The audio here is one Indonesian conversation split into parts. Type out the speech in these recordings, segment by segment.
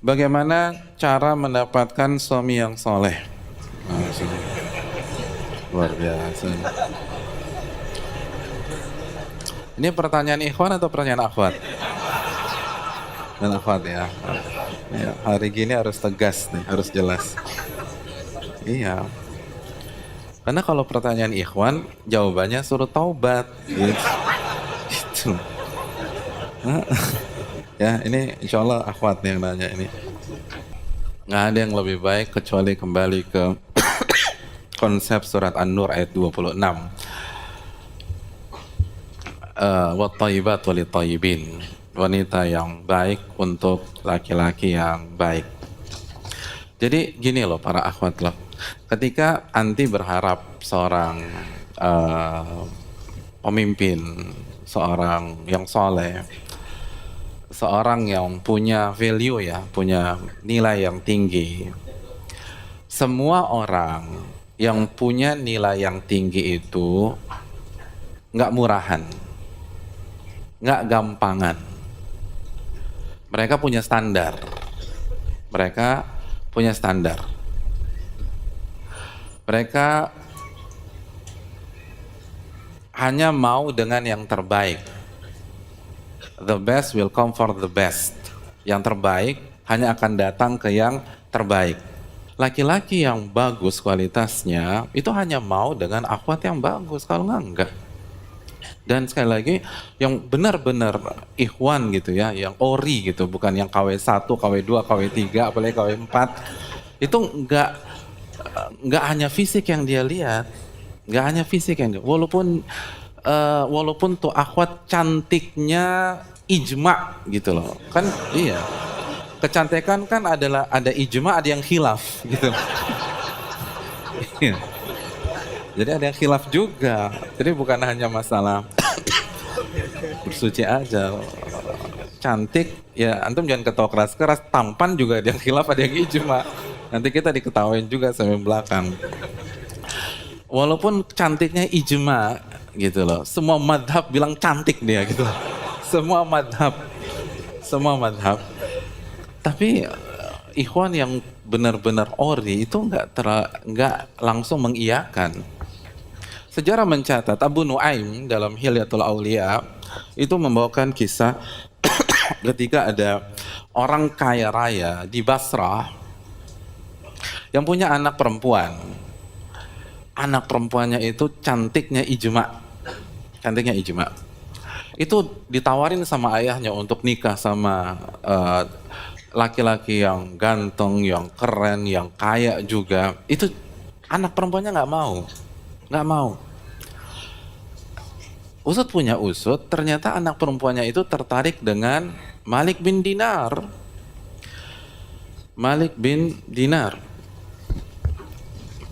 Bagaimana cara mendapatkan suami yang soleh? Luar biasa. Ini pertanyaan ikhwan atau pertanyaan akhwat? Dan akhwat ya. Ya, hari gini harus tegas nih, harus jelas. Iya. Karena kalau pertanyaan ikhwan, jawabannya suruh taubat. Gitu. Ya, ini insya Allah akhwat yang nanya ini. Nggak ada yang lebih baik kecuali kembali ke konsep surat An-Nur ayat 26. Wat-thayyibat walit-thayyibin. Wanita yang baik untuk laki-laki yang baik. Jadi gini loh para akhwat loh. Ketika anti berharap seorang pemimpin, seorang yang soleh, seorang yang punya value ya, punya nilai yang tinggi. Semua orang yang punya nilai yang tinggi itu nggak murahan, nggak gampangan. Mereka punya standar. Mereka punya standar. Mereka hanya mau dengan yang terbaik. The best will come for the best. Yang terbaik hanya akan datang ke yang terbaik. Laki-laki yang bagus kualitasnya itu hanya mau dengan akhwat yang bagus, kalau enggak. Dan sekali lagi yang benar-benar ikhwan gitu ya, yang ori gitu, bukan yang KW1, KW2, KW3, apalagi KW4. Itu enggak hanya fisik yang dia lihat. Enggak hanya fisik yang dia. Walaupun tuh akhwat cantiknya ijma gitu loh. Kan iya. Kecantikan kan ada ijma, ada yang khilaf gitu. Jadi ada yang khilaf juga. Jadi bukan hanya masalah bersuci aja. Cantik, ya antum jangan ketawa keras-keras. Tampan juga ada yang khilaf, ada yang ijma. Nanti kita diketawain juga sampai belakang. Walaupun cantiknya ijma gitu loh. Semua madhab bilang cantik dia gitu loh. Semua madhab. Tapi ikhwan yang benar-benar ori itu nggak langsung mengiyakan. Sejarah mencatat Abu Nuaim dalam Hilyatul Aulia itu membawakan kisah ketika ada orang kaya raya di Basrah yang punya anak perempuan. Anak perempuannya itu cantiknya ijma. Itu ditawarin sama ayahnya untuk nikah sama laki-laki yang ganteng, yang keren, yang kaya juga. Itu anak perempuannya nggak mau. Usut punya usut, ternyata anak perempuannya itu tertarik dengan Malik bin Dinar.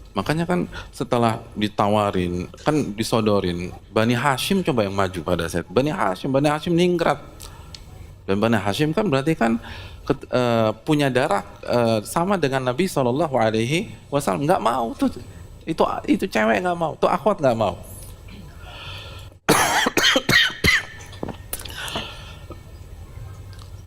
Makanya kan setelah ditawarin, kan disodorin, Bani Hashim coba yang maju pada saat. Bani Hashim ningrat. Dan Bani Hashim kan berarti kan punya darah sama dengan Nabi SAW. Nggak mau tuh. Itu cewek nggak mau, tuh akhwat nggak mau.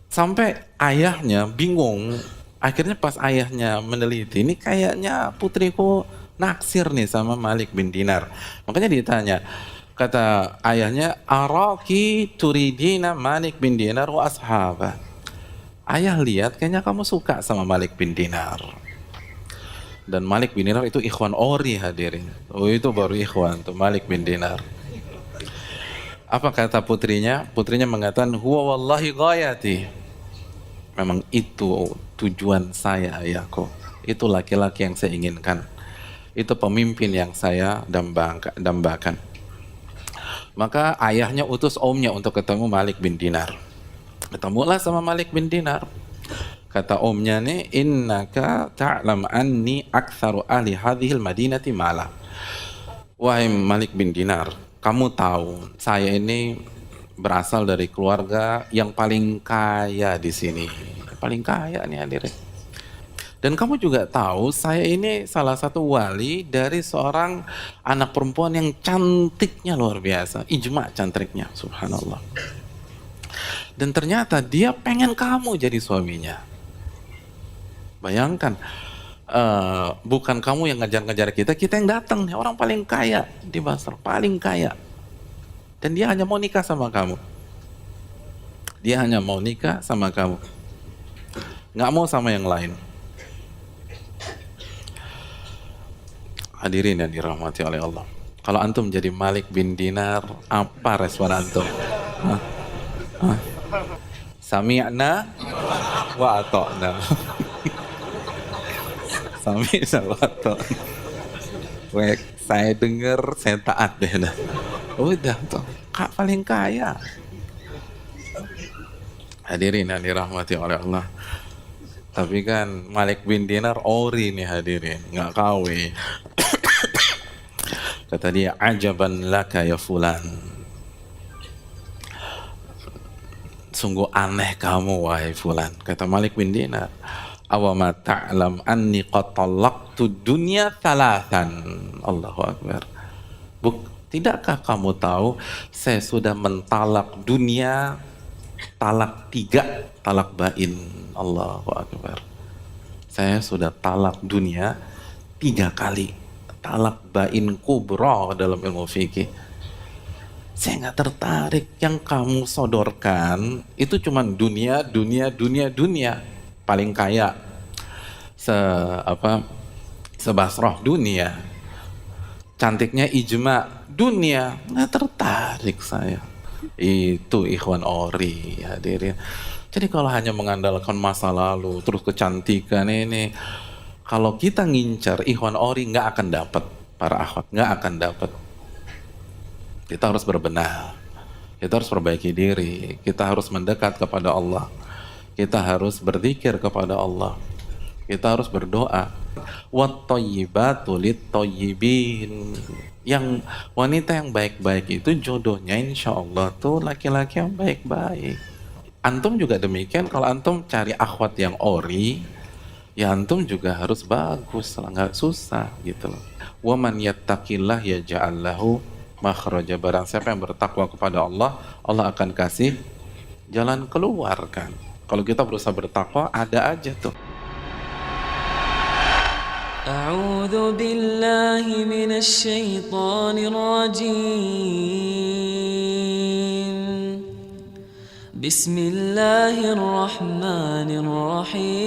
Sampai ayahnya bingung. Akhirnya pas ayahnya meneliti, ini kayaknya putriku naksir nih sama Malik bin Dinar. Makanya ditanya, kata ayahnya, araki turidina Malik bin Dinar wa ashabah. Ayah lihat kayaknya kamu suka sama Malik bin Dinar. Dan Malik bin Dinar itu ikhwan ori hadirin. Oh itu baru ikhwan tuh Malik bin Dinar. Apa kata putrinya? Putrinya mengatakan, huwa wallahi ghayati. Memang itu tujuan saya ayahku. Itu laki-laki yang saya inginkan. Itu pemimpin yang saya dambakan. Maka ayahnya utus omnya untuk ketemu Malik bin Dinar. Ketemulah sama Malik bin Dinar. Kata omnya nih, innaka ta'lam anni aktsaru ahli hadhil madinati mala. Wahai Malik bin Dinar, kamu tahu saya ini berasal dari keluarga yang paling kaya di sini. Paling kaya nih hadirin. Dan kamu juga tahu saya ini salah satu wali dari seorang anak perempuan yang cantiknya luar biasa. Ijma cantiknya, subhanallah. Dan ternyata dia pengen kamu jadi suaminya. Bayangkan, bukan kamu yang ngejar-ngejar kita, kita yang datang nih, orang paling kaya di Basra, paling kaya. Dan dia hanya mau nikah sama kamu. Dia hanya mau nikah sama kamu. Nggak mau sama yang lain. Hadirin yang dirahmati oleh Allah. Kalau antum jadi Malik bin Dinar, apa respon antum? Hah? Hah? Sami'na wa ata'na. Sami'na wa ata'na. Saya dengar, saya taat deh. Udah tuh, kak paling kaya. Hadirin yang dirahmati oleh Allah. Tapi kan Malik bin Dinar ori nih hadirin, nggak KW. Kata dia, ajaban laka ya fulan. Sungguh aneh kamu wahai fulan. Kata Malik bin Dinar, awama ta'lam anni qad talaqtu dunya thalathan. Allahu Akbar. Tidakkah kamu tahu saya sudah mentalak dunia talak 3, talak bain. Allahu Akbar. Saya sudah talak dunia 3 kali. Talak bain kubra dalam ilmu fikih. Saya nggak tertarik. Yang kamu sodorkan itu cuma dunia. Paling kaya sebasroh dunia. Cantiknya ijma dunia. Nggak tertarik saya. Itu ikhwan ori hadirin. Jadi kalau hanya mengandalkan masa lalu terus kecantikan ini, kalau kita ngincar ikhwan ori nggak akan dapat, para akhwat nggak akan dapat. Kita harus berbenah, kita harus perbaiki diri, kita harus mendekat kepada Allah, kita harus berzikir kepada Allah, kita harus berdoa. Wat-thayyibatu lit-thayyibin. Yang wanita yang baik-baik itu jodohnya insya Allah tuh laki-laki yang baik-baik. Antum juga demikian, kalau antum cari akhwat yang ori, ya antum juga harus bagus, nggak susah gitu loh. Wa man yattaqillah yaj'al lahu makhraja. Barang siapa yang bertakwa kepada Allah, Allah akan kasih jalan keluar kan. Kalau kita berusaha bertakwa, ada aja tuh. أعوذ بالله من الشيطان الرجيم بسم الله الرحمن الرحيم